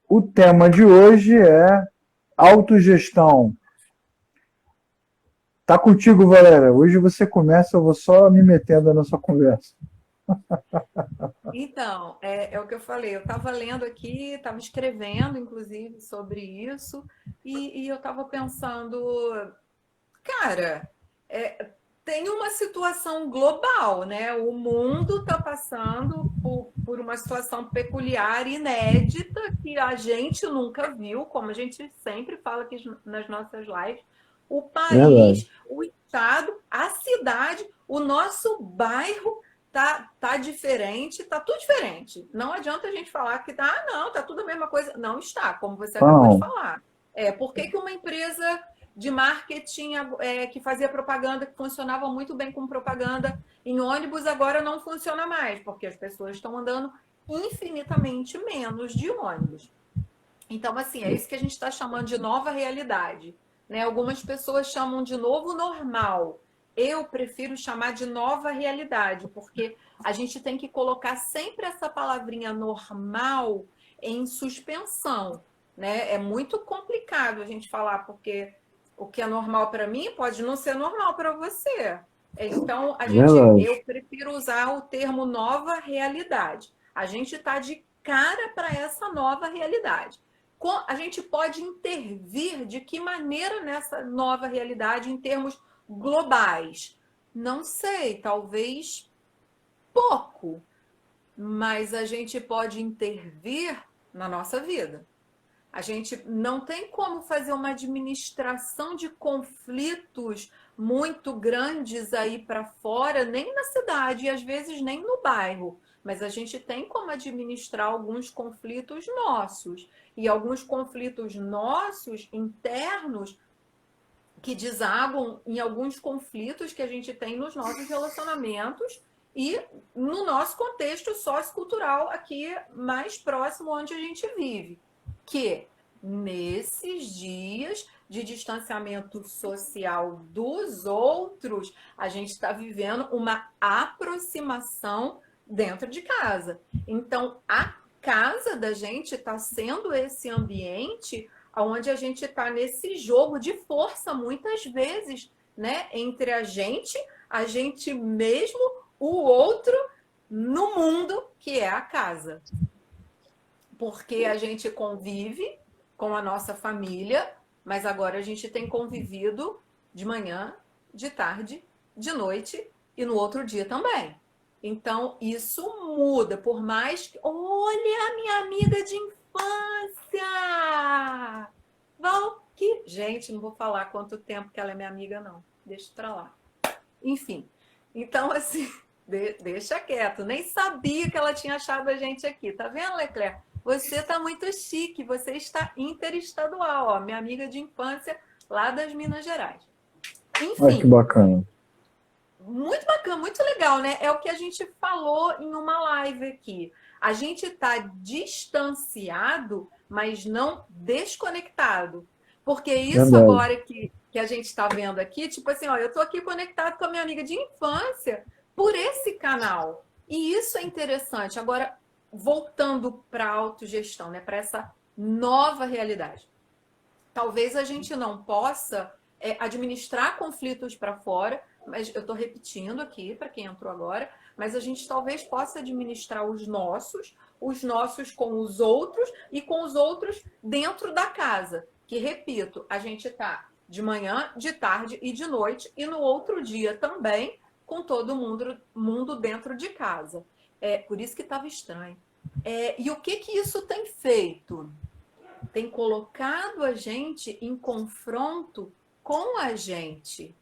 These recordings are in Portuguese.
O tema de hoje é autogestão. Tá contigo, Valéria. Hoje você começa, eu vou só me metendo na sua conversa. Então, é o que eu falei. Eu estava lendo aqui, estava escrevendo, inclusive, sobre isso, e eu estava pensando, cara, é, tem uma situação global, né? O mundo está passando por uma situação peculiar, inédita, que a gente nunca viu, como a gente sempre fala aqui nas nossas lives. O Verdade. país, o estado, a cidade, o nosso bairro tá diferente, tá tudo diferente. Não adianta a gente falar que não, tá tudo a mesma coisa. Não está, como você acabou de Não, falar. Por que que uma empresa de marketing que fazia propaganda, que funcionava muito bem com propaganda em ônibus, agora não funciona mais, porque as pessoas estão andando infinitamente menos de ônibus. Então, assim, é isso que a gente está chamando de nova realidade. Né? Algumas pessoas chamam de novo normal. Eu prefiro chamar de nova realidade, porque a gente tem que colocar sempre essa palavrinha normal em suspensão. Né? É muito complicado a gente falar, porque o que é normal para mim pode não ser normal para você. Então, verdade. eu prefiro usar o termo nova realidade. A gente está de cara para essa nova realidade. A gente pode intervir de que maneira nessa nova realidade em termos globais? Não sei, talvez pouco, mas a gente pode intervir na nossa vida. A gente não tem como fazer uma administração de conflitos muito grandes aí para fora, nem na cidade, e às vezes nem no bairro. Mas a gente tem como administrar alguns conflitos nossos. E alguns conflitos nossos, internos, que desaguam em alguns conflitos que a gente tem nos nossos relacionamentos e no nosso contexto sociocultural aqui mais próximo onde a gente vive. Que nesses dias de distanciamento social dos outros, a gente está vivendo uma aproximação dentro de casa. Então, a casa da gente está sendo esse ambiente onde a gente está nesse jogo de força, muitas vezes, né? Entre a gente mesmo, o outro, no mundo, que é a casa. Porque a gente convive com a nossa família, mas agora a gente tem convivido de manhã, de tarde, de noite e no outro dia também. Então, isso muda, por mais que. Olha a minha amiga de infância! Que. Gente, não vou falar quanto tempo que ela é minha amiga, não. Deixa pra lá. Enfim. Então, assim, deixa quieto. Nem sabia que ela tinha achado a gente aqui. Tá vendo, Leclerc? Você tá muito chique. Você está interestadual, ó. Minha amiga de infância lá das Minas Gerais. Olha que Enfim, bacana. muito bacana, muito legal, né? É o que a gente falou em uma live aqui. A gente está distanciado, mas não desconectado. Porque isso Verdade. agora que a gente está vendo aqui, tipo assim, ó, eu estou aqui conectado com a minha amiga de infância por esse canal. E isso é interessante. Agora, voltando para a autogestão, né? Para essa nova realidade. Talvez a gente não possa administrar conflitos para fora, mas eu estou repetindo aqui para quem entrou agora, mas a gente talvez possa administrar os nossos com os outros e com os outros dentro da casa. Que, repito, a gente está de manhã, de tarde e de noite, e no outro dia também, com todo mundo dentro de casa. Por isso que estava estranho. E o que isso tem feito? Tem colocado a gente em confronto com a gente,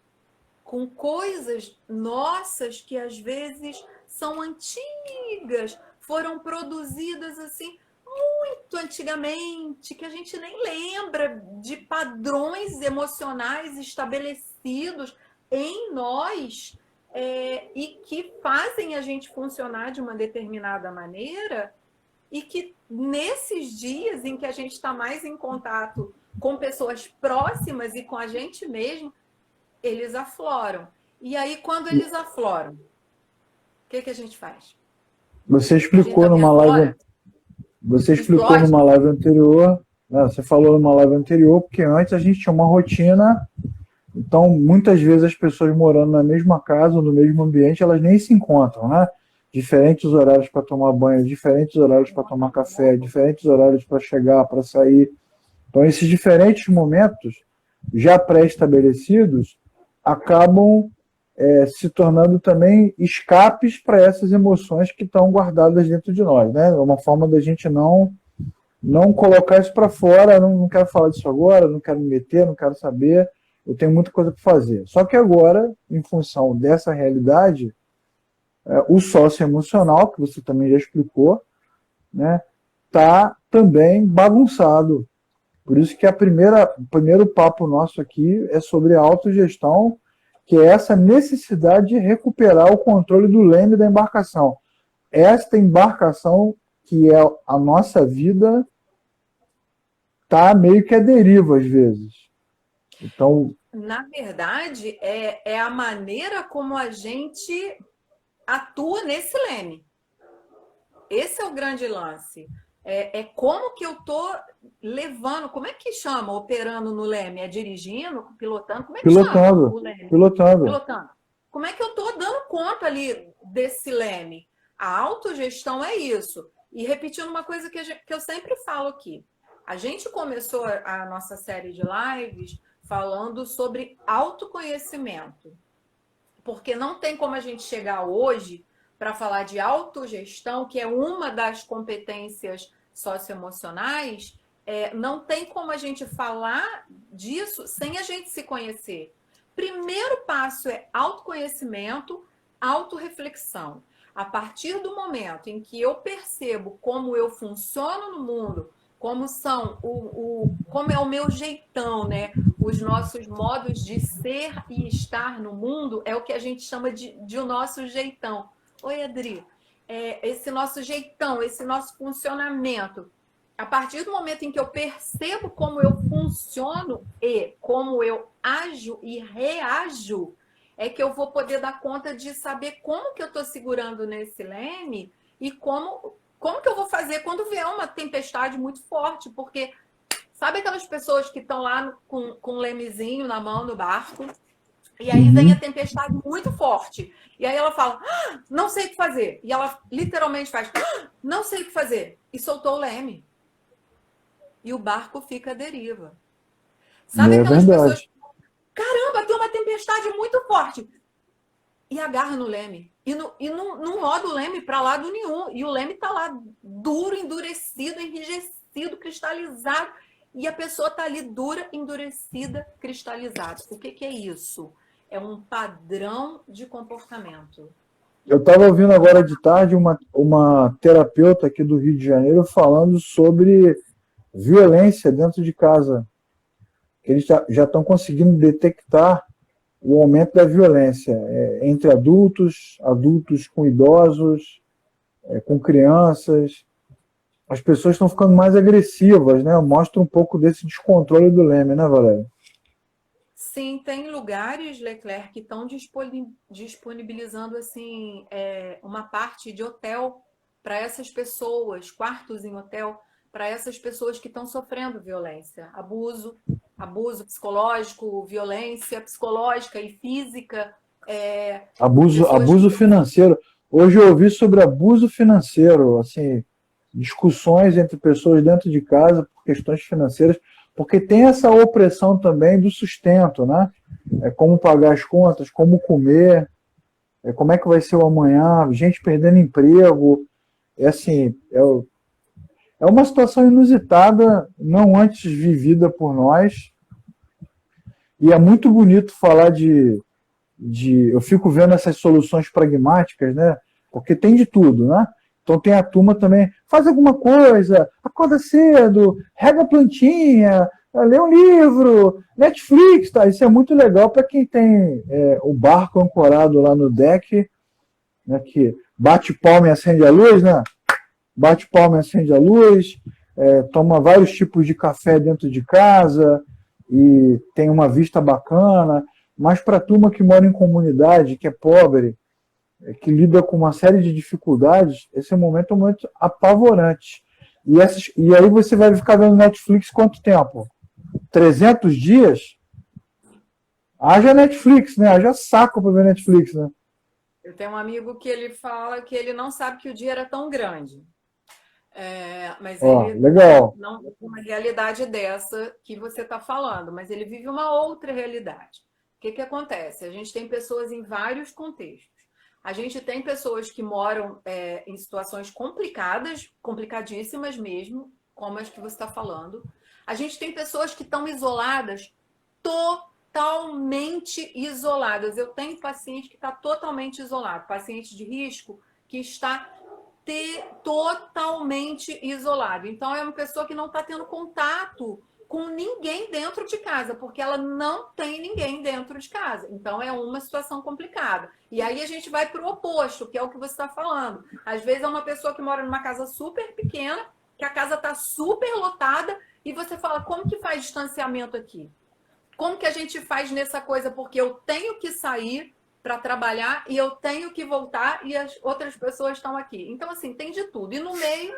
com coisas nossas que às vezes são antigas, foram produzidas assim muito antigamente, que a gente nem lembra de padrões emocionais estabelecidos em nós e que fazem a gente funcionar de uma determinada maneira e que nesses dias em que a gente está mais em contato com pessoas próximas e com a gente mesmo, eles afloram. E aí, quando eles afloram, o que a gente faz? Você A gente explicou também numa live, aflora? você explicou Explode? numa live anterior, né, você falou numa live anterior, porque antes a gente tinha uma rotina, então muitas vezes as pessoas morando na mesma casa, no mesmo ambiente, elas nem se encontram, né? Diferentes horários para tomar banho, diferentes horários para tomar café, diferentes horários para chegar, para sair. Então, esses diferentes momentos, já pré-estabelecidos, acabam se tornando também escapes para essas emoções que estão guardadas dentro de nós. Né? É uma forma da gente não colocar isso para fora, não quero falar disso agora, não quero me meter, não quero saber, eu tenho muita coisa para fazer. Só que agora, em função dessa realidade, o socioemocional, que você também já explicou, né, está também bagunçado. Por isso que o primeiro papo nosso aqui é sobre a autogestão, que é essa necessidade de recuperar o controle do leme da embarcação. Esta embarcação, que é a nossa vida, está meio que à deriva às vezes. Então, Na verdade, é a maneira como a gente atua nesse leme. Esse é o grande lance. É como que eu estou levando, como é que chama operando no leme? É dirigindo, pilotando? Como é que chama pilotando, o leme? pilotando. Pilotando. Como é que eu estou dando conta ali desse leme? A autogestão é isso. E repetindo uma coisa que eu sempre falo aqui. A gente começou a nossa série de lives falando sobre autoconhecimento. Porque não tem como a gente chegar hoje para falar de autogestão, que é uma das competências socioemocionais, não tem como a gente falar disso sem a gente se conhecer. Primeiro passo é autoconhecimento, autorreflexão. A partir do momento em que eu percebo como eu funciono no mundo, como como é o meu jeitão, né? Os nossos modos de ser e estar no mundo é o que a gente chama de o nosso jeitão. Oi, Adri. Esse nosso jeitão, esse nosso funcionamento. A partir do momento em que eu percebo como eu funciono e como eu ajo e reajo, é que eu vou poder dar conta de saber como que eu estou segurando nesse leme e como que eu vou fazer quando vier uma tempestade muito forte, porque sabe aquelas pessoas que estão lá com um lemezinho na mão no barco, e aí vem a tempestade muito forte, e aí ela fala, não sei o que fazer, e ela literalmente faz, não sei o que fazer, e soltou o leme. E o barco fica à deriva. Sabe É aquelas pessoas, verdade. caramba, tem uma tempestade muito forte, e agarra no leme. E não roda o leme para lado nenhum. E o leme está lá duro, endurecido, enrijecido, cristalizado. E a pessoa está ali dura, endurecida, cristalizada. O que é isso? É um padrão de comportamento. Eu estava ouvindo agora de tarde uma terapeuta aqui do Rio de Janeiro falando sobre violência dentro de casa. Eles já estão conseguindo detectar o aumento da violência entre adultos, adultos com idosos, com crianças. As pessoas estão ficando mais agressivas, né? Mostra um pouco desse descontrole do leme, né, Valéria? Sim, tem lugares, Leclerc, que estão disponibilizando assim, uma parte de hotel para essas pessoas, quartos em hotel, para essas pessoas que estão sofrendo violência, abuso psicológico, violência psicológica e física. Abuso financeiro. Hoje eu ouvi sobre abuso financeiro, assim, discussões entre pessoas dentro de casa por questões financeiras, porque tem essa opressão também do sustento, né? Como pagar as contas, como comer, como é que vai ser o amanhã, gente perdendo emprego. Assim, é uma situação inusitada, não antes vivida por nós, e é muito bonito falar eu fico vendo essas soluções pragmáticas, né? Porque tem de tudo, né? Então tem a turma também, faz alguma coisa, acorda cedo, rega a plantinha, lê um livro, Netflix, tá? Isso é muito legal para quem tem o barco ancorado lá no deck, né? Que bate palma e acende a luz, né? Bate palma e acende a luz, toma vários tipos de café dentro de casa e tem uma vista bacana. mas para a turma que mora em comunidade, que é pobre, que lida com uma série de dificuldades, esse momento é um momento apavorante. E aí você vai ficar vendo Netflix quanto tempo? 300 dias? Haja Netflix, né? Haja saco para ver Netflix, né? Eu tenho um amigo que ele fala que ele não sabe que o dia era tão grande. Mas ele legal. não vive uma realidade dessa que você está falando, mas ele vive uma outra realidade. O que acontece? A gente tem pessoas em vários contextos. A gente tem pessoas que moram em situações complicadas, complicadíssimas mesmo, como as que você está falando. A gente tem pessoas que estão isoladas, totalmente isoladas. Eu tenho paciente que está totalmente isolado, paciente de risco que está totalmente isolado. Então, é uma pessoa que não está tendo contato com ninguém dentro de casa, porque ela não tem ninguém dentro de casa. Então, é uma situação complicada. E aí a gente vai para o oposto, que é o que você está falando. Às vezes é uma pessoa que mora numa casa super pequena, que a casa está super lotada, e você fala, como que faz distanciamento aqui? Como que a gente faz nessa coisa? Porque eu tenho que sair para trabalhar e eu tenho que voltar e as outras pessoas estão aqui. Então, assim, tem de tudo. E no meio,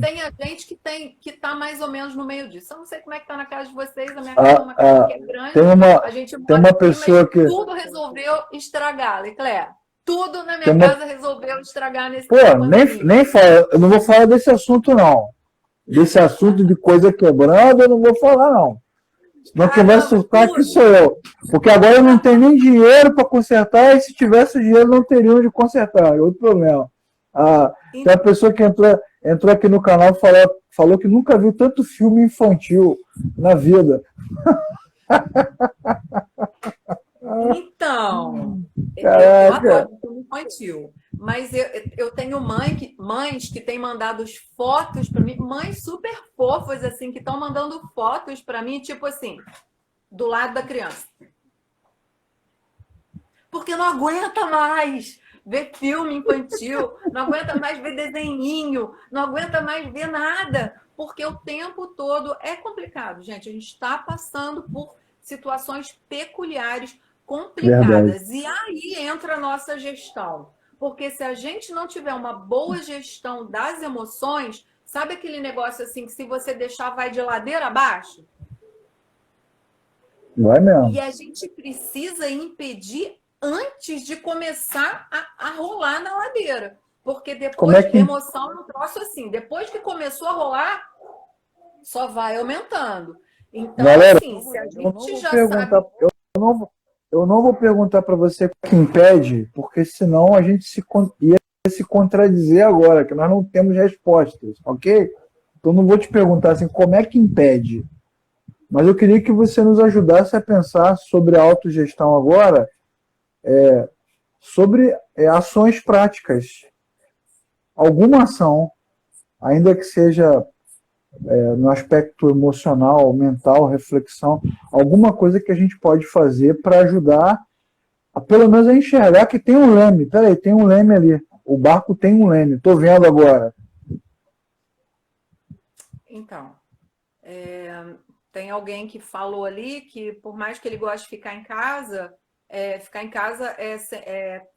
tem a gente que está mais ou menos no meio disso. Eu não sei como é que está na casa de vocês, a minha casa é uma casa que é grande. A gente tem uma pessoa mas que... tudo resolveu estragar, Leclerc. Tudo na minha casa resolveu estragar nesse Pô, nem fala, eu não vou falar desse assunto, não. Desse assunto de coisa quebrando, eu não vou falar, não. Não que vai assustar que sou eu. Porque agora eu não tenho nem dinheiro para consertar, e se tivesse dinheiro não teria onde consertar. É outro problema. Tem uma pessoa que entrou aqui no canal e falou que nunca viu tanto filme infantil na vida. Então, Caraca. eu adoro filme infantil. Mas eu tenho mães que têm mandado fotos para mim, mães super fofas, assim, que estão mandando fotos para mim, tipo assim, do lado da criança. Porque não aguenta mais ver filme infantil, não aguenta mais ver desenhinho, não aguenta mais ver nada, porque o tempo todo é complicado, gente. A gente está passando por situações peculiares, complicadas. Verdade. E aí entra a nossa gestão. Porque se a gente não tiver uma boa gestão das emoções, sabe aquele negócio assim que se você deixar vai de ladeira abaixo? Vai mesmo. E a gente precisa impedir antes de começar a rolar na ladeira. Porque depois emoção é um troço assim. Depois que começou a rolar, só vai aumentando. Então, galera, assim, se a gente já sabe... Eu não vou perguntar para você o que impede, porque senão a gente ia se contradizer agora, que nós não temos respostas, ok? Então não vou te perguntar assim, como é que impede? Mas eu queria que você nos ajudasse a pensar sobre a autogestão agora, sobre ações práticas. Alguma ação, ainda que seja no aspecto emocional, mental, reflexão, alguma coisa que a gente pode fazer para ajudar a pelo menos a enxergar que tem um leme. Peraí, tem um leme ali. O barco tem um leme. Estou vendo agora. Então, tem alguém que falou ali que por mais que ele goste de ficar em casa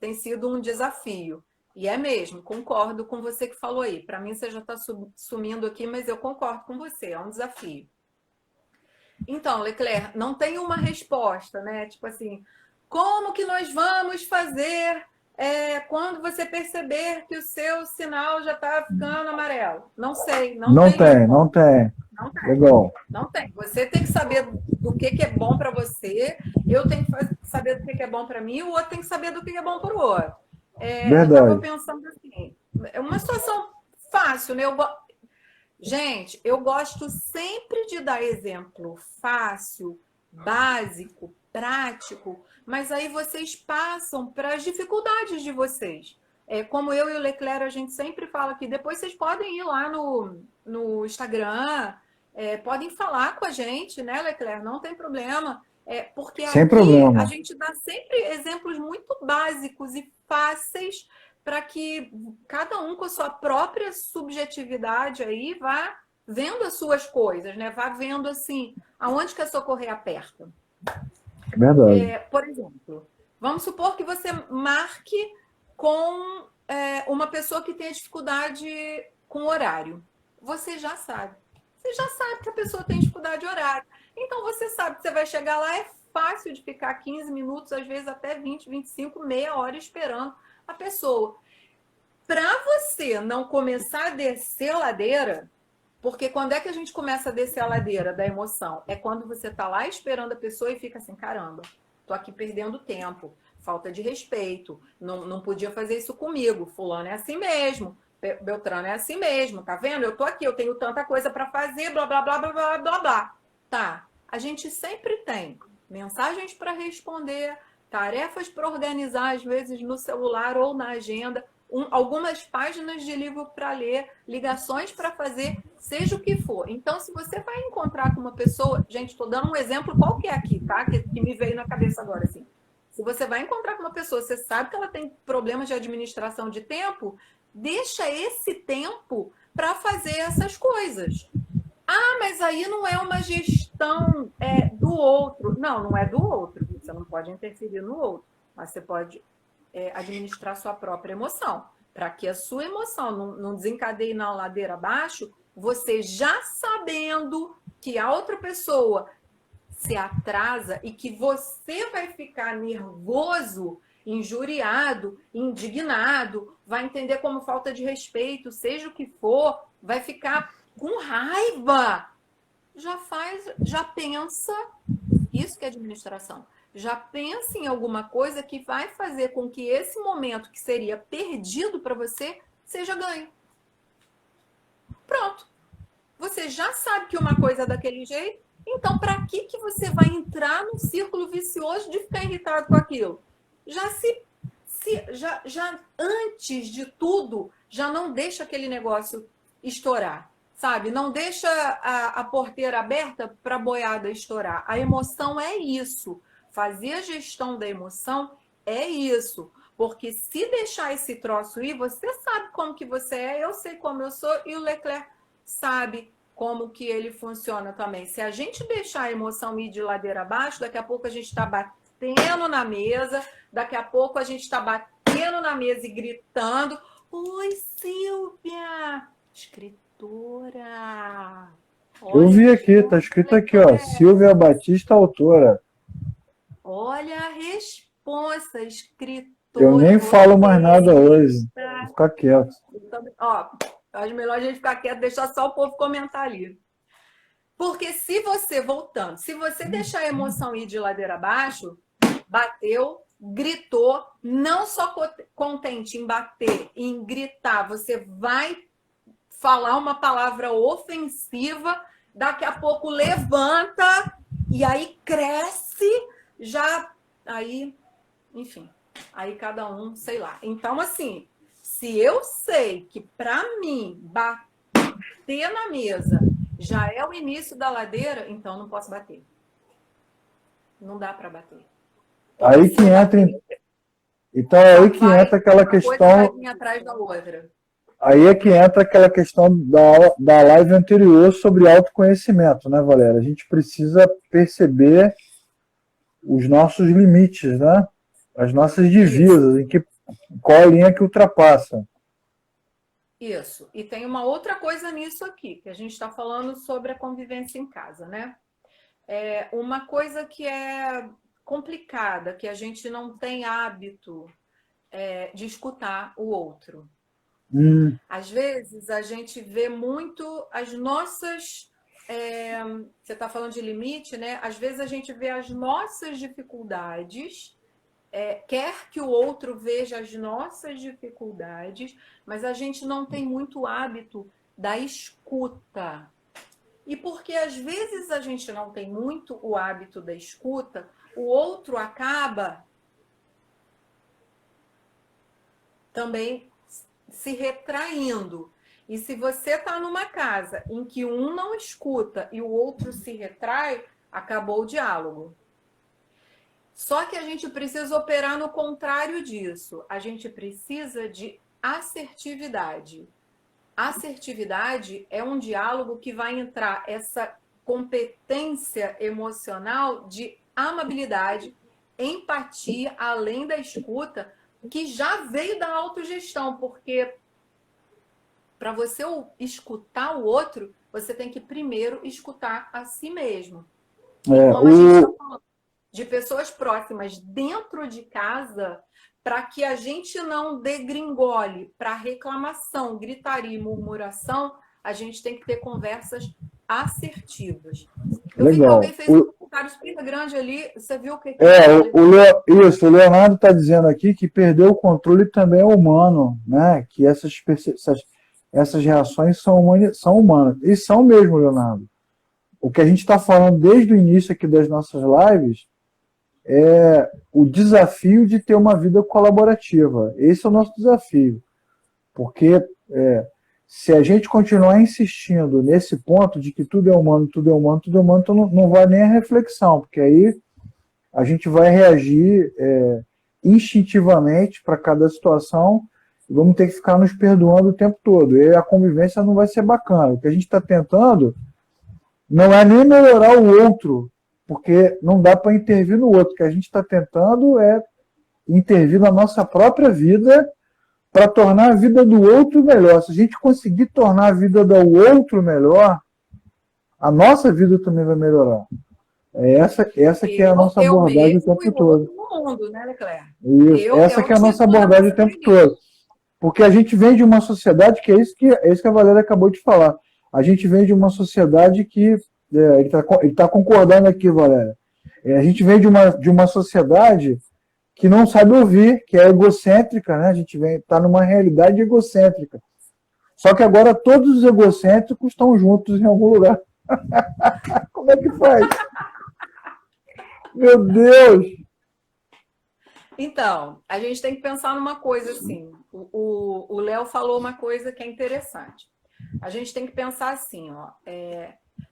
tem sido um desafio. E é mesmo, concordo com você que falou aí. Para mim, você já está sumindo aqui, mas eu concordo com você, é um desafio. Então, Leclerc, não tem uma resposta, né? Tipo assim, como que nós vamos fazer quando você perceber que o seu sinal já está ficando amarelo? Não sei, não tem. Legal. Não tem. Você tem que saber do que é bom para você, eu tenho que saber do que é bom para mim, o outro tem que saber do que é bom para o outro. Eu estava pensando assim, é uma situação fácil, né? Gente, eu gosto sempre de dar exemplo fácil, básico, prático, mas aí vocês passam para as dificuldades de vocês. Como eu e o Leclerc, a gente sempre fala aqui, depois vocês podem ir lá no Instagram, podem falar com a gente, né, Leclerc? Não tem problema. Porque a gente dá sempre exemplos muito básicos e fáceis para que cada um com a sua própria subjetividade aí vá vendo as suas coisas, né? Vá vendo assim, aonde que a sua correia aperta. Verdade. Por exemplo, vamos supor que você marque com uma pessoa que tem dificuldade com horário. Você já sabe. Você já sabe que a pessoa tem dificuldade de horário. Então você sabe que você vai chegar lá, é fácil de ficar 15 minutos, às vezes até 20, 25, meia hora esperando a pessoa. Para você não começar a descer a ladeira, porque quando é que a gente começa a descer a ladeira da emoção? É quando você tá lá esperando a pessoa e fica assim, caramba, tô aqui perdendo tempo, falta de respeito, não podia fazer isso comigo, fulano é assim mesmo, Beltrano é assim mesmo, tá vendo? Eu tô aqui, eu tenho tanta coisa para fazer, blá, blá, blá, blá, blá, blá, blá. Tá, a gente sempre tem mensagens para responder, tarefas para organizar, às vezes no celular ou na agenda, algumas páginas de livro para ler, ligações para fazer, seja o que for. Então, se você vai encontrar com uma pessoa, gente, estou dando um exemplo qualquer aqui, tá? Que me veio na cabeça agora, assim. Se você vai encontrar com uma pessoa, você sabe que ela tem problemas de administração de tempo, deixa esse tempo para fazer essas coisas. Ah, mas aí não é uma gestão do outro. Não, não é do outro. Você não pode interferir no outro, mas você pode administrar sua própria emoção. Para que a sua emoção não desencadeie na ladeira abaixo, você já sabendo que a outra pessoa se atrasa e que você vai ficar nervoso, injuriado, indignado, vai entender como falta de respeito, seja o que for, vai ficar com raiva. Já pensa, isso que é administração. Já pensa em alguma coisa que vai fazer com que esse momento que seria perdido para você seja ganho. Pronto. Você já sabe que uma coisa é daquele jeito, então para que você vai entrar num círculo vicioso de ficar irritado com aquilo? Já antes de tudo, já não deixa aquele negócio estourar, sabe? Não deixa a porteira aberta para a boiada estourar. A emoção é isso. Fazer a gestão da emoção é isso. Porque se deixar esse troço ir, você sabe como que você é, eu sei como eu sou, e o Leclerc sabe como que ele funciona também. Se a gente deixar a emoção ir de ladeira abaixo, daqui a pouco a gente está batendo na mesa, daqui a pouco a gente está batendo na mesa e gritando: oi, Silvia, escritora. Eu Olha vi que aqui, tá escrito aqui, ó, Silvia Leclerc. Batista, autora. Olha a responsa, Eu escritora, nem falo mais nada hoje. Vou roteirista. ficar quieto. Ó, acho melhor a gente ficar quieto, deixar só o povo comentar ali. Porque se você, voltando, se você deixar a emoção ir de ladeira abaixo, bateu, gritou, não só contente em bater, em gritar, você vai falar uma palavra ofensiva, daqui a pouco levanta e aí cresce, já aí, enfim, aí cada um, sei lá. Então, assim, se eu sei que para mim bater na mesa já é o início da ladeira, então não posso bater. Não dá para bater. Porque Aí se que eu entra, bater, então é aí que entra aquela uma coisa vai questão, vir atrás da outra. aí é que entra aquela questão da live anterior sobre autoconhecimento, né, Valéria? A gente precisa perceber os nossos limites, né? As nossas Isso. divisas, qual a linha que ultrapassa. Isso. E tem uma outra coisa nisso aqui, que a gente está falando sobre a convivência em casa, né? Uma coisa que é complicada, que a gente não tem hábito de escutar o outro. Às vezes a gente vê muito as nossas. Você está falando de limite, né? Às vezes a gente vê as nossas dificuldades, quer que o outro veja as nossas dificuldades, mas a gente não tem muito hábito da escuta. E porque às vezes a gente não tem muito o hábito da escuta, o outro acaba também se retraindo. E se você está numa casa em que um não escuta e o outro se retrai, acabou o diálogo. Só que a gente precisa operar no contrário disso. A gente precisa de assertividade. Assertividade é um diálogo que vai entrar essa competência emocional de amabilidade, empatia, além da escuta, que já veio da autogestão, porque para você escutar o outro, você tem que primeiro escutar a si mesmo. E como a gente está falando de pessoas próximas dentro de casa, para que a gente não degringole para reclamação, gritaria e murmuração, a gente tem que ter conversas assertivas. Eu vi que alguém fez um comentário super grande ali. Você viu o que o Leonardo está dizendo aqui que perder o controle também é humano, né? Que essas reações são humanas. E são mesmo, Leonardo. O que a gente está falando desde o início aqui das nossas lives é o desafio de ter uma vida colaborativa. Esse é o nosso desafio. Porque se a gente continuar insistindo nesse ponto de que tudo é humano, tudo é humano, tudo é humano, então não vai nem a reflexão, porque aí a gente vai reagir instintivamente para cada situação e vamos ter que ficar nos perdoando o tempo todo. E a convivência não vai ser bacana. O que a gente está tentando não é nem melhorar o outro, porque não dá para intervir no outro. O que a gente está tentando é intervir na nossa própria vida para tornar a vida do outro melhor. Se a gente conseguir tornar a vida do outro melhor, a nossa vida também vai melhorar. Essa que é a nossa abordagem o tempo todo. Mundo, né, Leclerc? Isso, essa que é a nossa abordagem o tempo todo. Porque a gente vem de uma sociedade que é isso que a Valéria acabou de falar. A gente vem de uma sociedade que... ele está concordando aqui, Valéria. A gente vem de uma sociedade que não sabe ouvir, que é egocêntrica, né? A gente está numa realidade egocêntrica. Só que agora todos os egocêntricos estão juntos em algum lugar. Como é que faz? Meu Deus! Então, a gente tem que pensar numa coisa assim. O Léo falou uma coisa que é interessante. A gente tem que pensar assim, ó.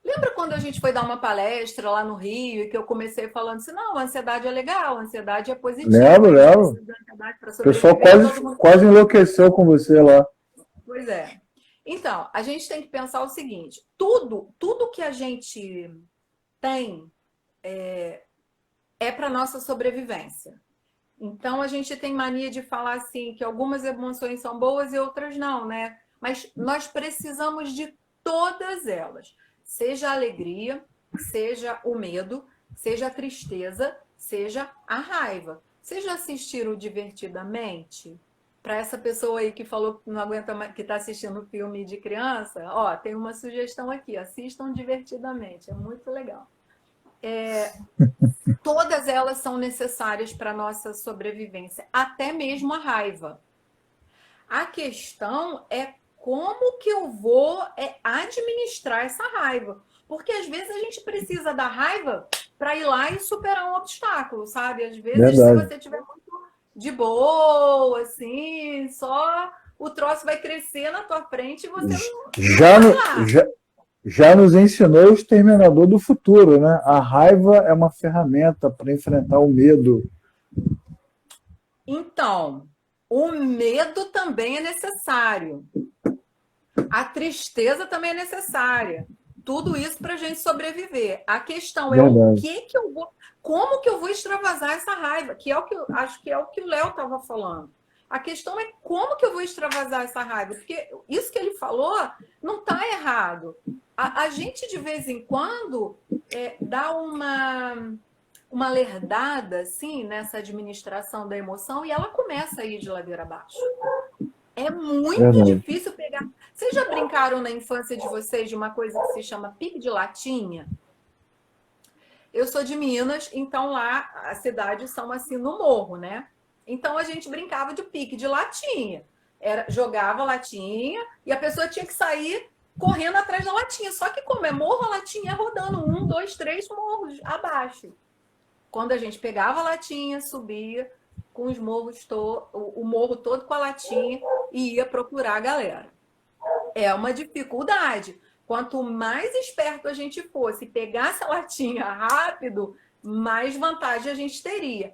Lembra quando a gente foi dar uma palestra lá no Rio e que eu comecei falando assim, não, a ansiedade é legal, a ansiedade é positiva. Lembro. O pessoal quase enlouqueceu com você lá. Pois é. Então, a gente tem que pensar o seguinte, tudo que a gente tem é para nossa sobrevivência. Então, a gente tem mania de falar assim, que algumas emoções são boas e outras não, né? Mas nós precisamos de todas elas. Seja a alegria, seja o medo, seja a tristeza, seja a raiva. Vocês já assistiram Divertidamente? Para essa pessoa aí que falou que não aguenta mais, que está assistindo filme de criança, ó, tem uma sugestão aqui, assistam Divertidamente, é muito legal. Todas elas são necessárias para a nossa sobrevivência, até mesmo a raiva. A questão é como que eu vou administrar essa raiva. Porque às vezes a gente precisa da raiva para ir lá e superar um obstáculo, sabe? Às vezes, se você estiver muito de boa, assim, só o troço vai crescer na tua frente e você não já nos ensinou o Exterminador do Futuro, né? A raiva é uma ferramenta para enfrentar o medo. Então, o medo também é necessário. A tristeza também é necessária. Tudo isso para a gente sobreviver. A questão é como que eu vou extravasar essa raiva, que é o que acho que é o que o Léo estava falando. A questão é como que eu vou extravasar essa raiva, porque isso que ele falou não está errado. A gente, de vez em quando, dá uma lerdada assim, nessa administração da emoção e ela começa a ir de ladeira abaixo. É muito difícil pegar... Vocês já brincaram na infância de vocês de uma coisa que se chama pique de latinha? Eu sou de Minas, então lá as cidades são assim no morro, né? Então a gente brincava de pique de latinha. Jogava latinha e a pessoa tinha que sair correndo atrás da latinha. Só que como é morro, a latinha ia rodando 1, 2, 3 morros abaixo. Quando a gente pegava a latinha, subia com os morros o morro todo com a latinha e ia procurar a galera. É uma dificuldade. Quanto mais esperto a gente fosse e pegasse a latinha rápido, mais vantagem a gente teria.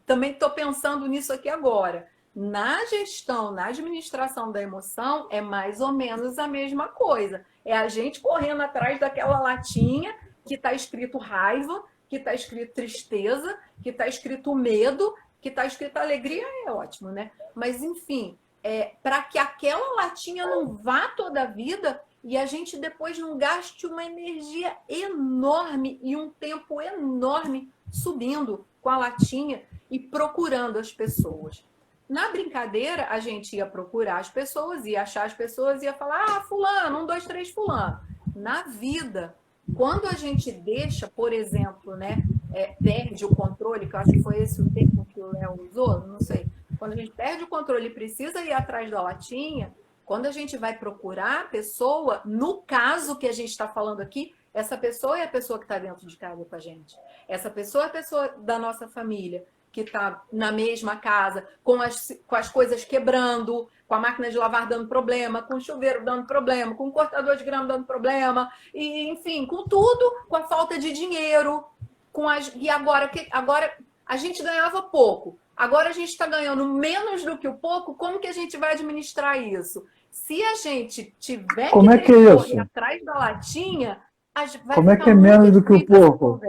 Também estou pensando nisso aqui agora. Na gestão, na administração da emoção, é mais ou menos a mesma coisa. É a gente correndo atrás daquela latinha que está escrito raiva, que está escrito tristeza, que está escrito medo, que está escrito alegria, é ótimo, né? Mas, enfim, para que aquela latinha não vá toda a vida e a gente depois não gaste uma energia enorme e um tempo enorme subindo com a latinha e procurando as pessoas. Na brincadeira, a gente ia procurar as pessoas, ia achar as pessoas, ia falar, fulano, 1, 2, 3, fulano. Na vida, quando a gente deixa, por exemplo, né, perde o controle, que eu acho que foi esse o termo que o Léo usou, não sei. Quando a gente perde o controle e precisa ir atrás da latinha, quando a gente vai procurar a pessoa, no caso que a gente está falando aqui, essa pessoa é a pessoa que está dentro de casa com a gente. Essa pessoa é a pessoa da nossa família, que está na mesma casa, com as coisas quebrando, com a máquina de lavar dando problema, com o chuveiro dando problema, com o cortador de grama dando problema, e, enfim, com tudo, com a falta de dinheiro. E agora a gente ganhava pouco, agora a gente está ganhando menos do que o pouco, como que a gente vai administrar isso? Se a gente tiver como que correr atrás da latinha, vai como é que é menos do que o pouco?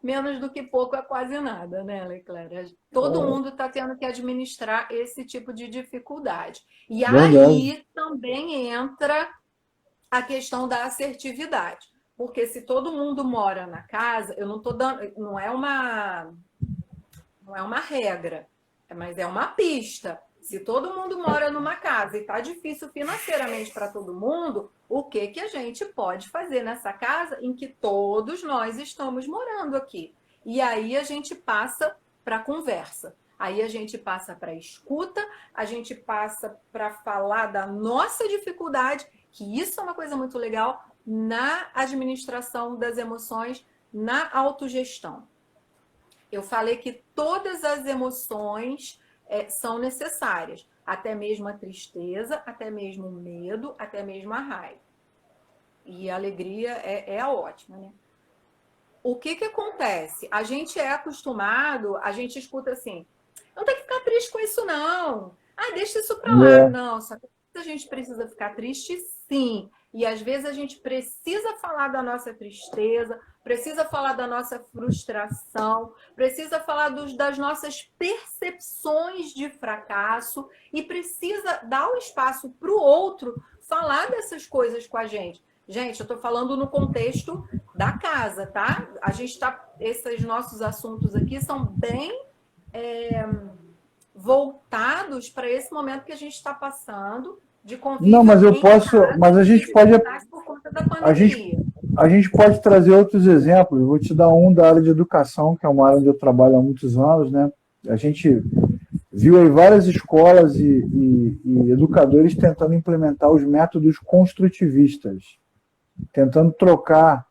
Menos do que pouco é quase nada, né, Leclerc? Todo mundo está tendo que administrar esse tipo de dificuldade. E aí também entra a questão da assertividade. Porque se todo mundo mora na casa, eu não estou dando. Não é uma regra, mas é uma pista. Se todo mundo mora numa casa e está difícil financeiramente para todo mundo, o que a gente pode fazer nessa casa em que todos nós estamos morando aqui? E aí a gente passa para a conversa. Aí a gente passa para a escuta, a gente passa para falar da nossa dificuldade, que isso é uma coisa muito legal na administração das emoções, na autogestão. Eu falei que todas as emoções são necessárias, até mesmo a tristeza, até mesmo o medo, até mesmo a raiva. E a alegria é ótima, né? O que acontece? A gente é acostumado, a gente escuta assim, não tem que ficar triste com isso não, deixa isso pra lá. Não, só que a gente precisa ficar triste sim, e às vezes a gente precisa falar da nossa tristeza, precisa falar da nossa frustração, precisa falar das nossas percepções de fracasso e precisa dar o espaço para o outro falar dessas coisas com a gente. Gente, eu estou falando no contexto da casa, tá? Esses nossos assuntos aqui são bem voltados para esse momento que a gente está passando de convívio. Não, mas mas a gente pode. Por conta da pandemia. A gente pode trazer outros exemplos. Eu vou te dar um da área de educação, que é uma área onde eu trabalho há muitos anos, né? A gente viu aí várias escolas e educadores tentando implementar os métodos construtivistas, tentando trocar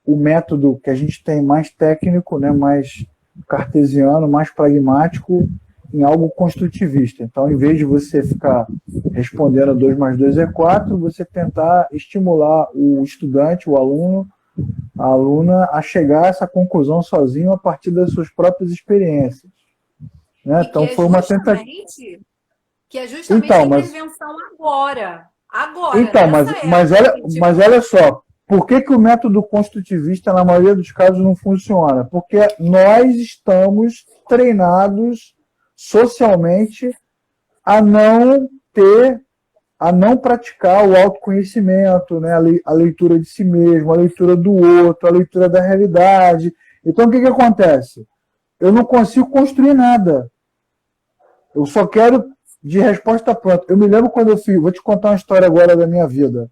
o método que a gente tem mais técnico, né, mais cartesiano, mais pragmático, em algo construtivista. Então, em vez de você ficar respondendo 2 mais 2 é 4, você tentar estimular o estudante, o aluno, a aluna, a chegar a essa conclusão sozinho a partir das suas próprias experiências. Né? Então, foi uma tentativa. Que é justamente a intervenção agora. Então, mas olha só, por que o método construtivista, na maioria dos casos, não funciona? Porque nós estamos treinados socialmente a não praticar o autoconhecimento, né? A leitura de si mesmo, a leitura do outro, a leitura da realidade. Então, o que acontece? Eu não consigo construir nada. Eu só quero de resposta pronta. Eu me lembro quando eu fiz... Vou te contar uma história agora da minha vida.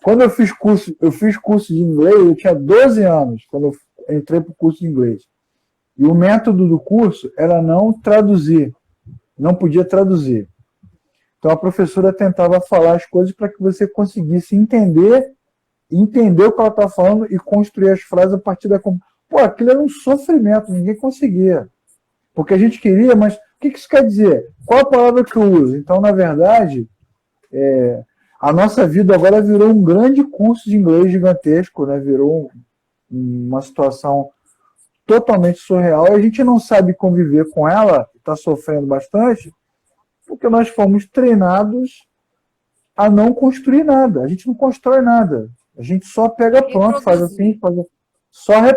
Quando eu fiz curso de inglês, eu tinha 12 anos, quando eu entrei para o curso de inglês. E o método do curso era não traduzir. Não podia traduzir. Então a professora tentava falar as coisas para que você conseguisse entender o que ela estava falando e construir as frases a partir da... Pô, aquilo era um sofrimento, ninguém conseguia. Porque a gente queria, mas o que isso quer dizer? Qual a palavra que eu uso? Então, na verdade, a nossa vida agora virou um grande curso de inglês gigantesco, né? Virou uma situação totalmente surreal, e a gente não sabe conviver com ela, está sofrendo bastante, porque nós fomos treinados a não construir nada. A gente não constrói nada. A gente só pega pronto, faz assim, faz assim.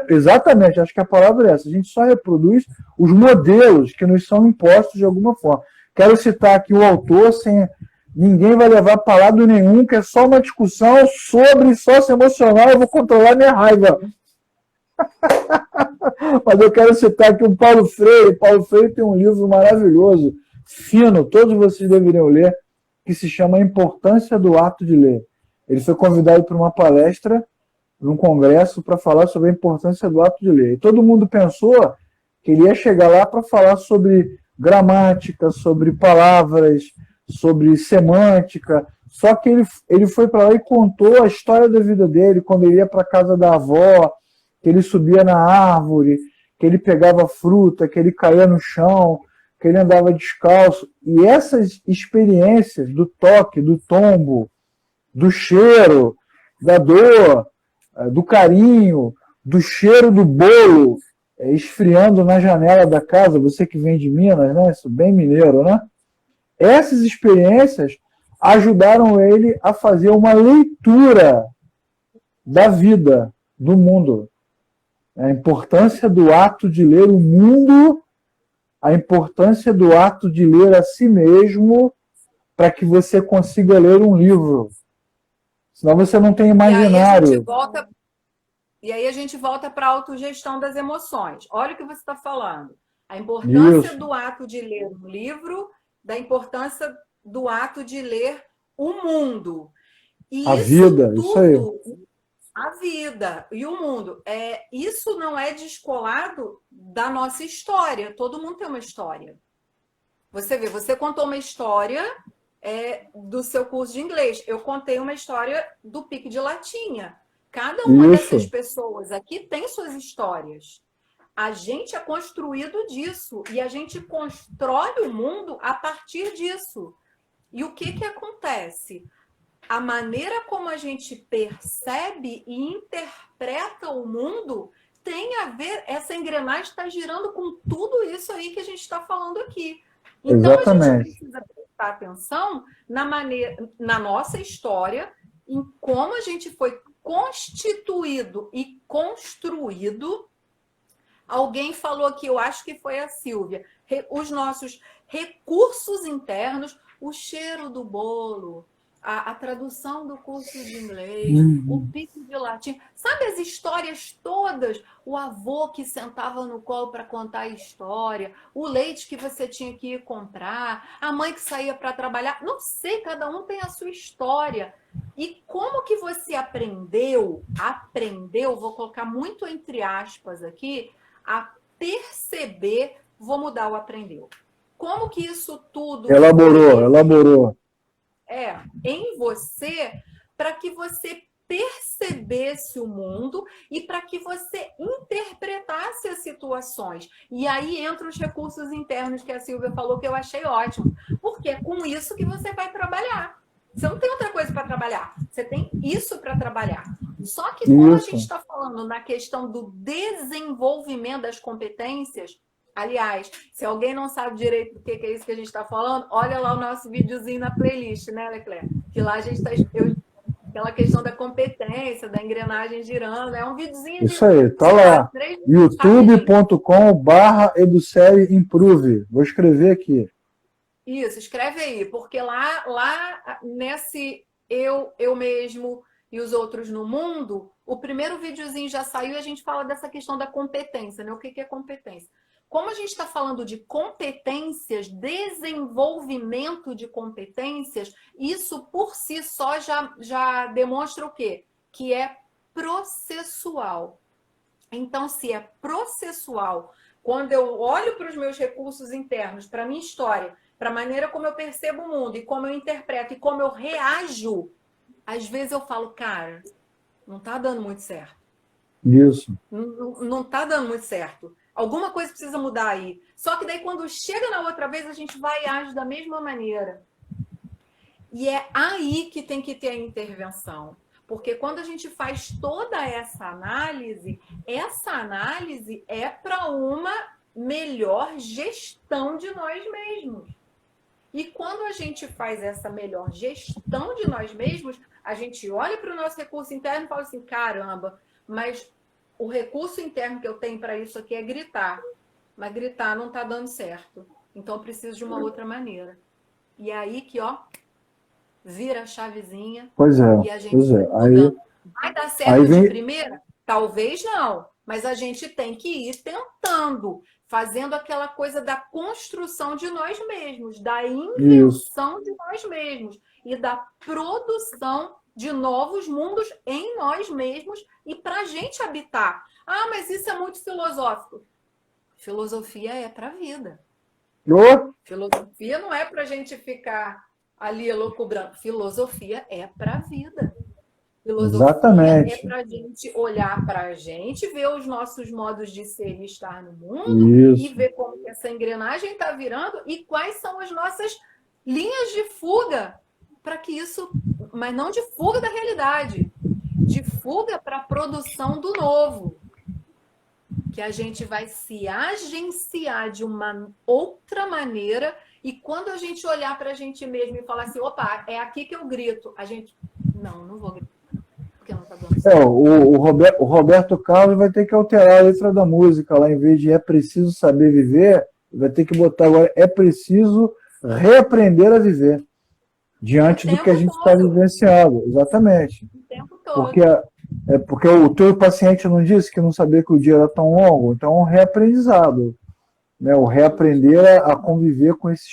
Exatamente, acho que a palavra é essa. A gente só reproduz os modelos que nos são impostos de alguma forma. Quero citar aqui o autor, sem ninguém vai levar para lado nenhum, que é só uma discussão sobre sócio emocional, eu vou controlar minha raiva. Mas eu quero citar aqui o Paulo Freire. Paulo Freire tem um livro maravilhoso, fino, todos vocês deveriam ler, que se chama A Importância do Ato de Ler. Ele foi convidado para uma palestra num congresso para falar sobre a importância do ato de ler. E todo mundo pensou que ele ia chegar lá para falar sobre gramática, sobre palavras, sobre semântica. Só que ele foi para lá e contou a história da vida dele, quando ele ia para a casa da avó, que ele subia na árvore, que ele pegava fruta, que ele caía no chão, que ele andava descalço. E essas experiências do toque, do tombo, do cheiro, da dor, do carinho, do cheiro do bolo esfriando na janela da casa, você que vem de Minas, né? Isso bem mineiro, né? Essas experiências ajudaram ele a fazer uma leitura da vida, do mundo. A importância do ato de ler o mundo, a importância do ato de ler a si mesmo, para que você consiga ler um livro. Senão você não tem imaginário. E aí a gente volta para a autogestão das emoções. Olha o que você está falando. A importância do ato de ler um livro, da importância do ato de ler o mundo. E a vida, tudo, isso aí. A vida e o mundo. Isso não é descolado da nossa história. Todo mundo tem uma história. Você vê, você contou uma história do seu curso de inglês. Eu contei uma história do Pique de Latinha. Cada uma dessas pessoas aqui tem suas histórias. A gente é construído disso e a gente constrói o mundo a partir disso. E o que acontece? A maneira como a gente percebe e interpreta o mundo tem a ver, essa engrenagem está girando com tudo isso aí que a gente está falando aqui. Então, exatamente. A gente precisa prestar atenção na nossa história, em como a gente foi constituído e construído. Alguém falou aqui, eu acho que foi a Silvia, os nossos recursos internos, o cheiro do bolo, a tradução do curso de inglês, o pique de latim. Sabe as histórias todas? O avô que sentava no colo para contar a história, o leite que você tinha que ir comprar, a mãe que saía para trabalhar. Não sei, cada um tem a sua história. E como que você aprendeu, vou colocar muito entre aspas aqui, a perceber, vou mudar o aprendeu. Como que isso tudo... Elaborou. Em você, para que você percebesse o mundo e para que você interpretasse as situações. E aí entram os recursos internos que a Silvia falou, que eu achei ótimo. Porque é com isso que você vai trabalhar. Você não tem outra coisa para trabalhar. Você tem isso para trabalhar. Só que quando a gente está falando na questão do desenvolvimento das competências... Aliás, se alguém não sabe direito do que é isso que a gente está falando, olha lá o nosso videozinho na playlist, né, Leclerc? Que lá a gente está... Aquela questão da competência, da engrenagem girando. É um videozinho... Isso aí, tá lá. youtube.com/eduserieimprove. Vou escrever aqui. Isso, escreve aí. Porque lá nesse eu mesmo e os outros no mundo, o primeiro videozinho já saiu e a gente fala dessa questão da competência, né? O que é competência? Como a gente está falando de competências, desenvolvimento de competências, isso por si só já demonstra o quê? Que é processual. Então, se é processual, quando eu olho para os meus recursos internos, para a minha história, para a maneira como eu percebo o mundo e como eu interpreto e como eu reajo, às vezes eu falo, cara, não está dando muito certo. Isso. Não está dando muito certo. Alguma coisa precisa mudar aí. Só que daí, quando chega na outra vez, a gente vai e age da mesma maneira. E é aí que tem que ter a intervenção. Porque quando a gente faz toda essa análise é para uma melhor gestão de nós mesmos. E quando a gente faz essa melhor gestão de nós mesmos, a gente olha para o nosso recurso interno e fala assim, caramba, mas o recurso interno que eu tenho para isso aqui é gritar. Mas gritar não está dando certo. Então eu preciso de uma outra maneira. E é aí que, ó, vira a chavezinha e a gente vai mudando. Vai dar certo de primeira? Talvez não. Mas a gente tem que ir tentando, fazendo aquela coisa da construção de nós mesmos, da invenção de nós mesmos e da produção de novos mundos em nós mesmos e para a gente habitar. Ah, mas isso é muito filosófico. Filosofia é para a vida. Filosofia não é para a gente ficar ali louco-branco. Filosofia é para a vida. Filosofia Exatamente. É para a gente olhar para a gente, ver os nossos modos de ser e estar no mundo e ver como que essa engrenagem está virando e quais são as nossas linhas de fuga para que isso... Mas não de fuga da realidade, de fuga para a produção do novo. Que a gente vai se agenciar de uma outra maneira e quando a gente olhar para a gente mesmo e falar assim, opa, é aqui que eu grito, a gente... Não vou gritar. Porque não tá dando certo. O Roberto Carlos vai ter que alterar a letra da música lá, em vez de é preciso saber viver, vai ter que botar agora é preciso reaprender a viver. Diante do que a gente está vivenciando. Exatamente. O tempo todo. Porque o teu paciente não disse que não sabia que o dia era tão longo. Então, é um reaprendizado. Né? O reaprender a conviver com esse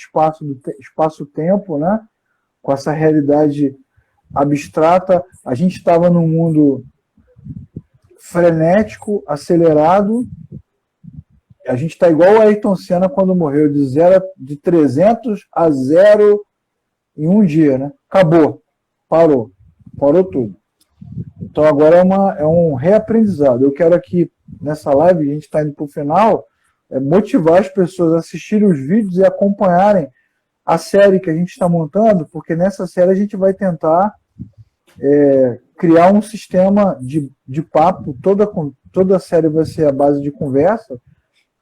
espaço-tempo, né? Com essa realidade abstrata. A gente estava num mundo frenético, acelerado. A gente está igual o Ayrton Senna quando morreu, de 300 a 0 em um dia, né? Acabou. Parou tudo. Então agora é um reaprendizado. Eu quero aqui, nessa live, a gente está indo para o final, motivar as pessoas a assistirem os vídeos e acompanharem a série que a gente está montando, porque nessa série a gente vai tentar criar um sistema de papo, toda a série vai ser a base de conversa,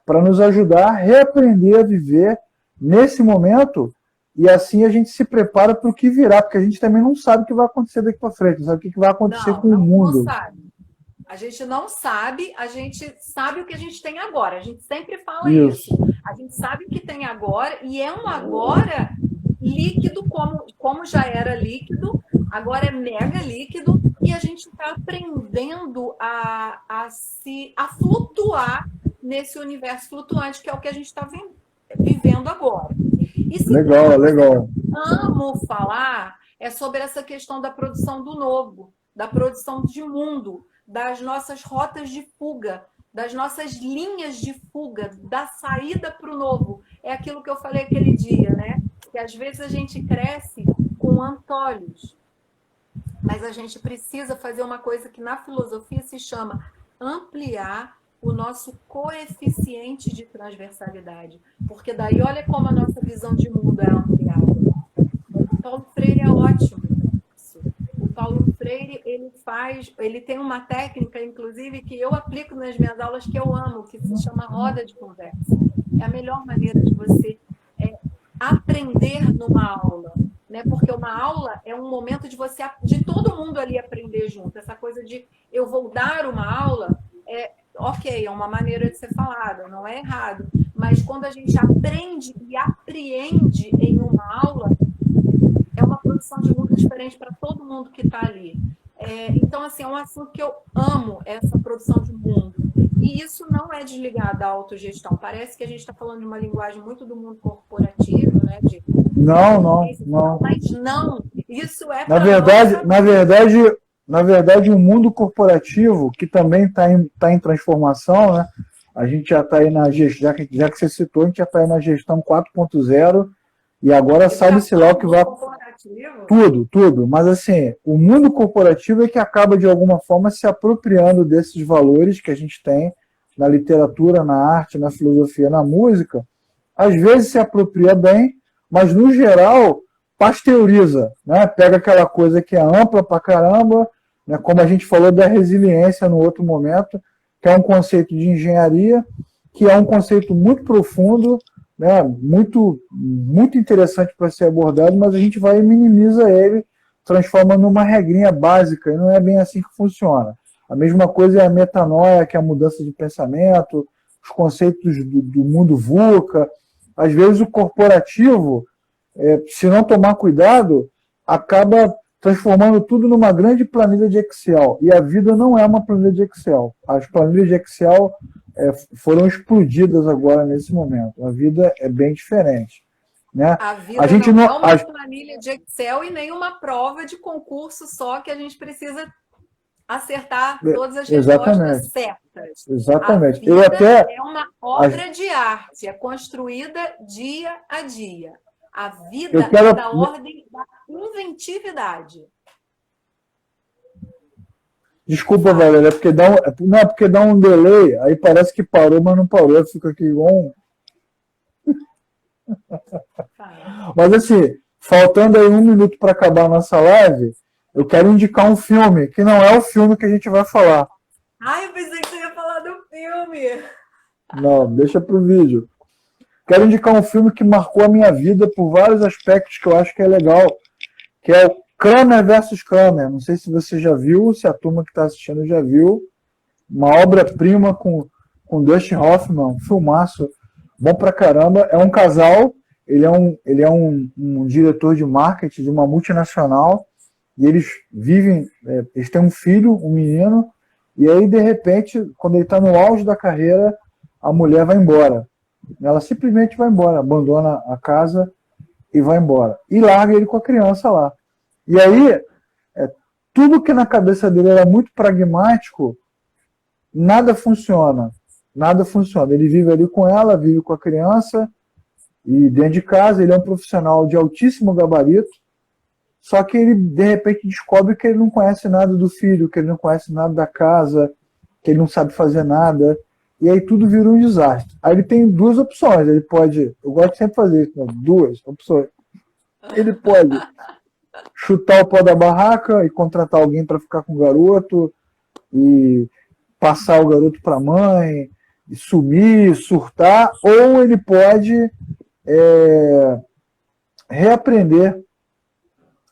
para nos ajudar a reaprender a viver nesse momento. E assim a gente se prepara para o que virá, porque a gente também não sabe o que vai acontecer daqui para frente, não sabe o que vai acontecer com o mundo. Não sabe. A gente não sabe, a gente sabe o que a gente tem agora. A gente sempre fala isso. A gente sabe o que tem agora, e é um agora líquido, como já era líquido, agora é mega líquido, e a gente está aprendendo a flutuar nesse universo flutuante, que é o que a gente está vivendo agora. Legal. Amo falar sobre essa questão da produção do novo, da produção de mundo, das nossas rotas de fuga, das nossas linhas de fuga, da saída para o novo. É aquilo que eu falei aquele dia, né? Que às vezes a gente cresce com antolhos, mas a gente precisa fazer uma coisa que na filosofia se chama ampliar o nosso coeficiente de transversalidade. Porque daí, olha como a nossa visão de mundo é ampliada. O Paulo Freire é ótimo nisso. O Paulo Freire, ele tem uma técnica, inclusive, que eu aplico nas minhas aulas, que eu amo, que se chama roda de conversa. É a melhor maneira de você aprender numa aula. Né? Porque uma aula é um momento de todo mundo ali aprender junto. Essa coisa de eu vou dar uma aula... Ok, é uma maneira de ser falada, não é errado. Mas quando a gente aprende e apreende em uma aula, é uma produção de mundo diferente para todo mundo que está ali. Então, assim, é um assunto que eu amo, essa produção de mundo. E isso não é desligado da autogestão. Parece que a gente está falando de uma linguagem muito do mundo corporativo, né? Não. Mas não, isso é... Na verdade, o mundo corporativo, que também está em transformação, né? A gente já está aí na gestão, já que você citou, a gente já está aí na gestão 4.0, e agora sabe-se lá o que vai... Tudo. Mas, assim, o mundo corporativo é que acaba, de alguma forma, se apropriando desses valores que a gente tem na literatura, na arte, na filosofia, na música. Às vezes se apropria bem, mas, no geral, pasteuriza, né? Pega aquela coisa que é ampla pra caramba, né? Como a gente falou da resiliência no outro momento, que é um conceito de engenharia, que é um conceito muito profundo, né, muito, muito interessante para ser abordado, mas a gente vai e minimiza ele, transforma numa regrinha básica, e não é bem assim que funciona. A mesma coisa é a metanoia, que é a mudança de pensamento, os conceitos do mundo VUCA. Às vezes o corporativo, se não tomar cuidado, acaba transformando tudo numa grande planilha de Excel. E a vida não é uma planilha de Excel. As planilhas de Excel foram explodidas agora nesse momento. A vida é bem diferente. Né? A vida não é uma planilha de Excel e nem uma prova de concurso só que a gente precisa acertar todas as respostas certas. Exatamente. A vida é uma obra de arte, é construída dia a dia. A vida é da ordem da inventividade. Desculpa, Valéria, é porque dá um delay, aí parece que parou, mas não parou, fica aqui igual um... Mas assim, faltando aí 1 minuto para acabar a nossa live, eu quero indicar um filme, que não é o filme que a gente vai falar. Ai, eu pensei que você ia falar do filme. Não, deixa pro vídeo. Quero indicar um filme que marcou a minha vida por vários aspectos que eu acho que é legal, que é o Kramer versus Kramer. Não sei se você já viu, se a turma que está assistindo já viu. Uma obra-prima com Dustin Hoffman, um filmaço bom pra caramba. É um casal, ele é um diretor de marketing de uma multinacional, e eles vivem, eles têm um filho, um menino, e aí, de repente, quando ele está no auge da carreira, a mulher vai embora. Ela simplesmente vai embora, abandona a casa e vai embora. E larga ele com a criança lá. E aí, tudo que na cabeça dele era muito pragmático, nada funciona. Nada funciona. Ele vive ali com ela, vive com a criança, e dentro de casa ele é um profissional de altíssimo gabarito, só que ele, de repente, descobre que ele não conhece nada do filho, que ele não conhece nada da casa, que ele não sabe fazer nada, e aí tudo vira um desastre. Aí ele tem 2 opções, ele pode, eu gosto de sempre fazer isso, 2 opções. Ele pode chutar o pau da barraca e contratar alguém para ficar com o garoto, e passar o garoto para a mãe, e sumir, surtar, ou ele pode reaprender.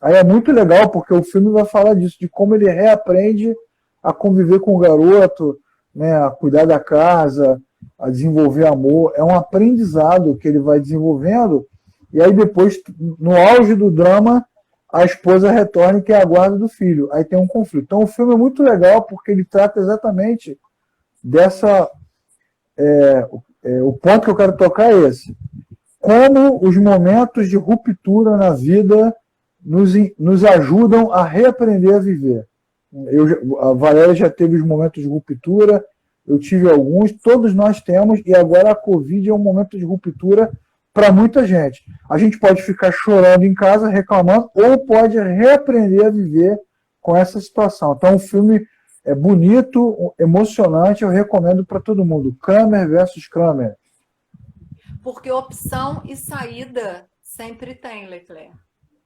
Aí é muito legal, porque o filme vai falar disso, de como ele reaprende a conviver com o garoto, né, a cuidar da casa, a desenvolver amor. É um aprendizado que ele vai desenvolvendo, e aí depois, no auge do drama, a esposa retorna e quer a guarda do filho. Aí tem um conflito. Então o filme é muito legal, porque ele trata exatamente dessa... o ponto que eu quero tocar é esse. Como os momentos de ruptura na vida nos ajudam a reaprender a viver. A Valéria já teve os momentos de ruptura, eu tive alguns, todos nós temos, e agora a Covid é um momento de ruptura para muita gente. A gente pode ficar chorando em casa, reclamando, ou pode reaprender a viver com essa situação. Então o filme é bonito, emocionante, eu recomendo para todo mundo. Kramer versus Kramer. Porque opção e saída sempre tem, Leclerc.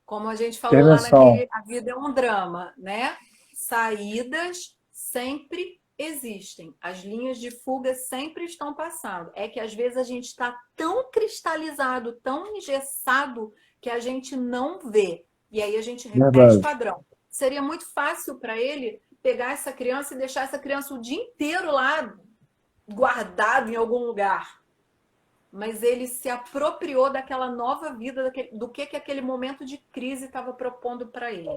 Como a gente falou lá naquele A Vida é um Drama, né? Saídas sempre existem. As linhas de fuga sempre estão passando. É que às vezes a gente está tão cristalizado, tão engessado, que a gente não vê. E aí a gente repete o padrão. Seria muito fácil para ele pegar essa criança e deixar essa criança o dia inteiro lá guardado em algum lugar. Mas ele se apropriou daquela nova vida, do que aquele momento de crise estava propondo para ele.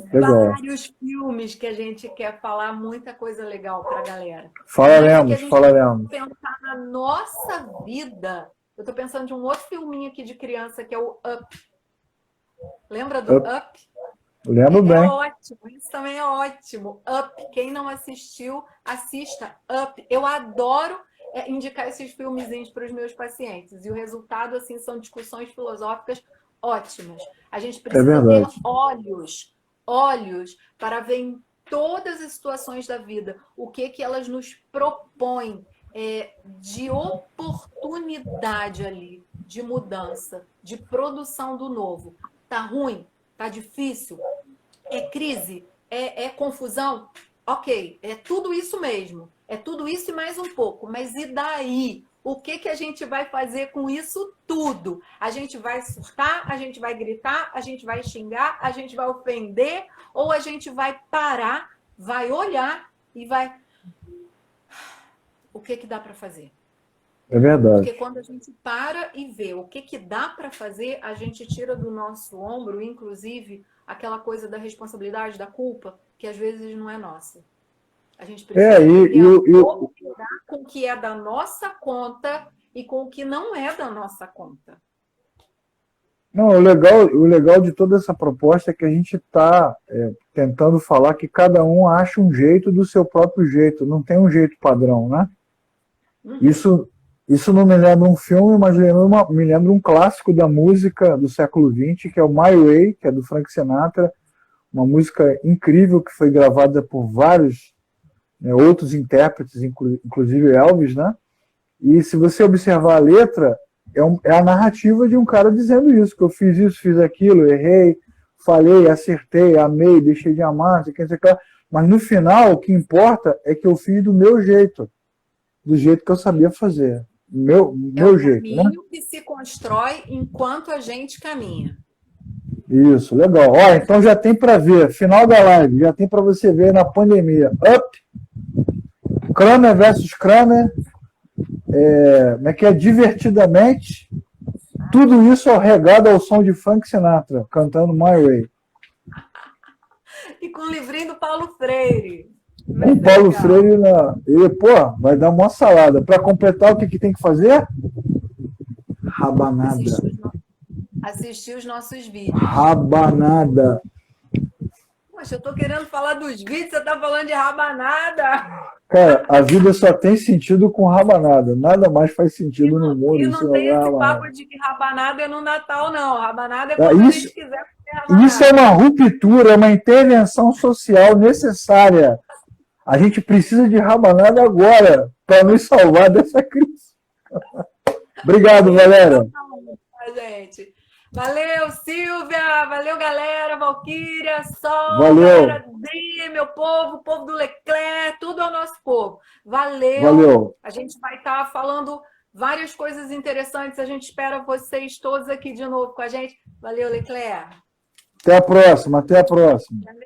Tem vários filmes que a gente quer falar, muita coisa legal para a galera. Falaremos. Pensar na nossa vida. Eu estou pensando de um outro filminho aqui de criança, que é o Up. Lembra do Up? Lembro bem. É ótimo, isso também é ótimo. Up, quem não assistiu, assista Up. Eu adoro indicar esses filmezinhos para os meus pacientes. E o resultado, assim, são discussões filosóficas ótimas. A gente precisa ter olhos para ver em todas as situações da vida o que elas nos propõem de oportunidade ali, de mudança, de produção do novo. Tá ruim? Tá difícil? É crise? É confusão? Ok, é tudo isso mesmo. É tudo isso e mais um pouco. Mas e daí? O que a gente vai fazer com isso tudo? A gente vai surtar, a gente vai gritar, a gente vai xingar, a gente vai ofender, ou a gente vai parar, vai olhar e vai... O que dá para fazer? É verdade. Porque quando a gente para e vê o que dá para fazer, a gente tira do nosso ombro, inclusive, aquela coisa da responsabilidade, da culpa, que às vezes não é nossa. A gente precisa lidar com o que é da nossa conta e com o que não é da nossa conta. Não, o legal de toda essa proposta é que a gente está tentando falar que cada um acha um jeito do seu próprio jeito, não tem um jeito padrão, né? Uhum. Isso não me lembra um filme, mas me lembra um clássico da música do século XX, que é o My Way, que é do Frank Sinatra, uma música incrível que foi gravada por vários outros intérpretes, inclusive Elvis, né? E se você observar a letra, é a narrativa de um cara dizendo isso, que eu fiz isso, fiz aquilo, errei, falei, acertei, amei, deixei de amar, não sei o que, mas no final o que importa é que eu fiz do meu jeito, do jeito que eu sabia fazer, meu jeito. É um caminho, né? Que se constrói enquanto a gente caminha. Isso, legal. Ó, então já tem para ver, final da live, já tem para você ver na pandemia. Up, Kramer versus Kramer, como é que é? Divertidamente, tudo isso regado ao som de Frank Sinatra, cantando My Way. E com o livrinho do Paulo Freire. O Paulo Freire, vai dar uma salada. Para completar, o que tem que fazer? Rabanada. Assistir os nossos vídeos. Rabanada. Poxa, eu tô querendo falar dos vídeos, você tá falando de rabanada. Cara, a vida só tem sentido com rabanada. Nada mais faz sentido no mundo. E não tem esse papo de que rabanada é no Natal, não. Rabanada é quando a gente quiser comer rabanada. Isso é uma ruptura, é uma intervenção social necessária. A gente precisa de rabanada agora para nos salvar dessa crise. Obrigado, galera. Gente. Valeu, Silvia. Valeu, galera. Valquíria, Sol, valeu. Galera D, meu povo, povo do Leclerc, tudo é o nosso povo. Valeu. Valeu. A gente vai estar falando várias coisas interessantes. A gente espera vocês todos aqui de novo com a gente. Valeu, Leclerc. Até a próxima. Até a próxima. Valeu.